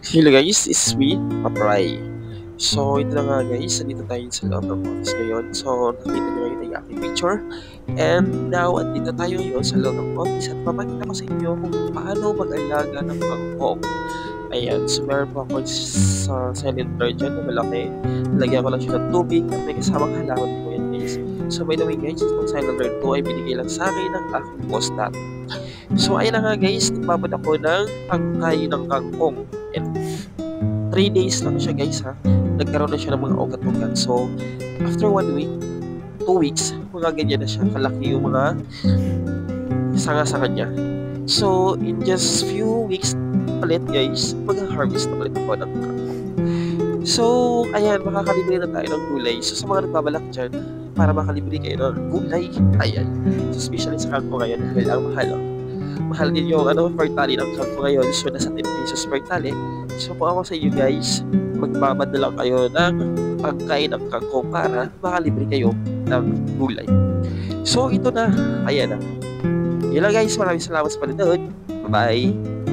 Hello guys, this is me, Papray. So, ito na nga guys, nandito tayo sa loob ng office ngayon. So, nakita nyo ngayon yung aking picture. And now, andito tayo ngayon sa loob ng office at papakita ko sa inyo kung paano mag-alaga ng kangkong. Ayan, so meron po ako sa cylinder dyan na malaki. Lagyan ko lang siya ng tubig at may kasamang halaman po yan guys. So, by the way guys, itong cylinder 2 ay binigay lang sa akin ng aking boss dati. So, ayun na nga guys, nagbabad ako ng tangkay ng kangkong. And 3 days lang siya guys ha. Nagkaroon na siya ng mga ugat-ugat. So, after 1 week, 2 weeks, mga ganyan na siya. Kalaki yung mga sanga-sanga niya. So, in just few weeks ulit guys, mag-harvest na ulit ako ng kangkong. So, ayan, makakalibre na tayo ng gulay. So, sa mga nagbabalak dyan, para makalibre kayo ng gulay, ayan. So, especially sa kangkong ngayon, dahil ang mahal. Mahal din yung per tali ng kangkong ngayon. So, nasa 10 pesos per tali. So, kung ako sa inyo guys, magbabad na lang kayo ng pagkain ng kangkong para makalibre kayo ng gulay. So, ito na. Ayan na. Yun lang guys. Maraming salamat sa panonood. Bye-bye.